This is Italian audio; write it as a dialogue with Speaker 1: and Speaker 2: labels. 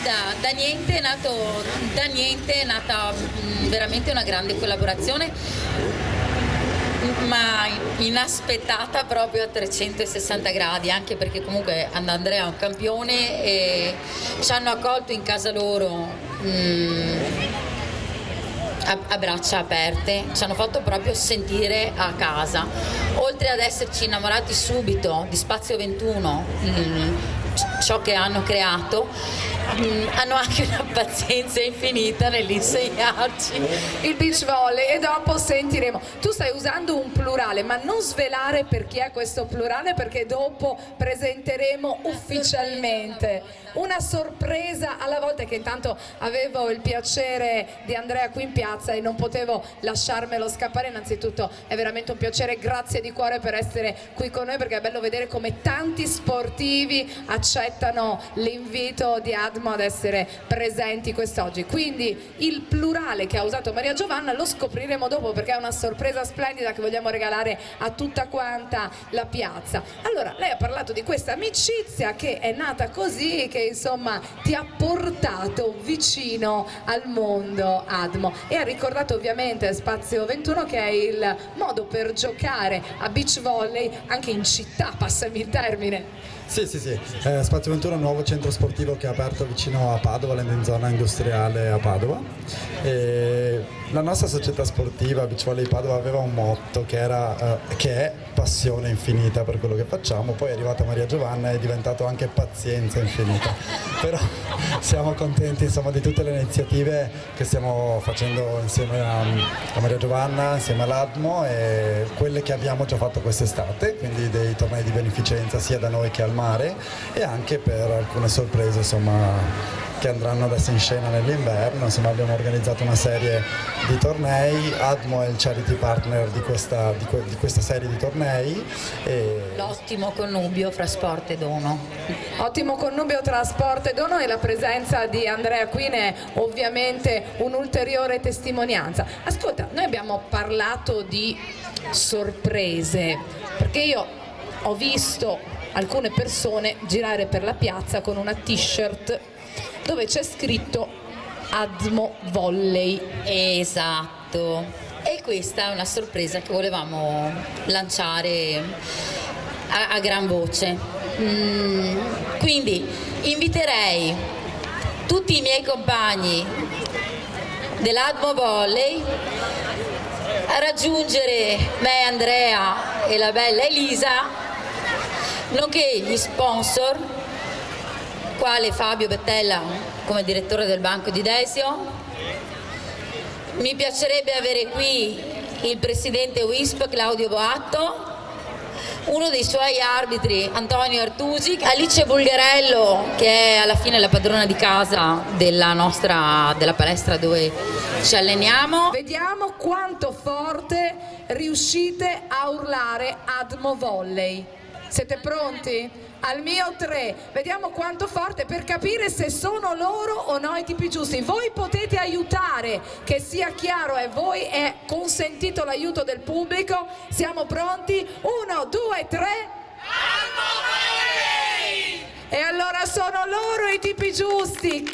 Speaker 1: Da niente è nata veramente una grande collaborazione, ma inaspettata proprio a 360 gradi, anche perché comunque Andrea è un campione e ci hanno accolto in casa loro a braccia aperte, ci hanno fatto proprio sentire a casa. Oltre ad esserci innamorati subito di Spazio 21, ciò che hanno creato, hanno anche una pazienza infinita nell'insegnarci
Speaker 2: il beach volley, e dopo sentiremo. Tu stai usando un plurale, ma non svelare per chi è questo plurale, perché dopo presenteremo ufficialmente una sorpresa alla volta, che intanto avevo il piacere di Andrea qui in piazza e non potevo lasciarmelo scappare. Innanzitutto è veramente un piacere, grazie di cuore per essere qui con noi, perché è bello vedere come tanti sportivi accettano l'invito di Admo ad essere presenti quest'oggi. Quindi il plurale che ha usato Maria Giovanna lo scopriremo dopo, perché è una sorpresa splendida che vogliamo regalare a tutta quanta la piazza. Allora, lei ha parlato di questa amicizia che è nata così, che insomma ti ha portato vicino al mondo, Admo, e ha ricordato ovviamente Spazio 21, che è il modo per giocare a beach volley anche in città, passami il termine.
Speaker 3: Sì, Spazio 21 è un nuovo centro sportivo che è aperto vicino a Padova, in zona industriale a Padova. E la nostra società sportiva Beach Volley Padova aveva un motto che è passione infinita per quello che facciamo. Poi è arrivata Maria Giovanna e è diventato anche pazienza infinita. Però siamo contenti, insomma, di tutte le iniziative che stiamo facendo insieme a Maria Giovanna, insieme all'Admo, e quelle che abbiamo già fatto quest'estate, quindi dei tornei di beneficenza sia da noi che al mare, e anche per alcune sorprese, insomma, che andranno adesso in scena nell'inverno. Insomma, abbiamo organizzato una serie di tornei. Admo è il charity partner di questa serie di tornei.
Speaker 1: L'ottimo connubio fra sport e dono.
Speaker 2: Ottimo connubio tra sport e dono, e la presenza di Andrea qui ne è ovviamente un'ulteriore testimonianza. Ascolta, noi abbiamo parlato di sorprese, perché io ho visto alcune persone girare per la piazza con una t-shirt dove c'è scritto Admo Volley.
Speaker 1: Esatto, e questa è una sorpresa che volevamo lanciare a gran voce. Quindi inviterei tutti i miei compagni dell'Admo Volley a raggiungere me, Andrea e la bella Elisa, nonché gli sponsor, quale Fabio Bettella come direttore del Banco di Desio. Mi piacerebbe avere qui il presidente WISP Claudio Boatto, uno dei suoi arbitri Antonio Artusi, Alice Bulgarello, che è alla fine la padrona di casa della palestra dove ci alleniamo.
Speaker 2: Vediamo quanto forte riuscite a urlare Admo Volley. Siete pronti? Al mio 3, vediamo quanto forte, per capire se sono loro o no i tipi giusti. Voi potete aiutare, che sia chiaro, e voi è consentito l'aiuto del pubblico. Siamo pronti? 1, 2, 3. E allora sono loro i tipi giusti.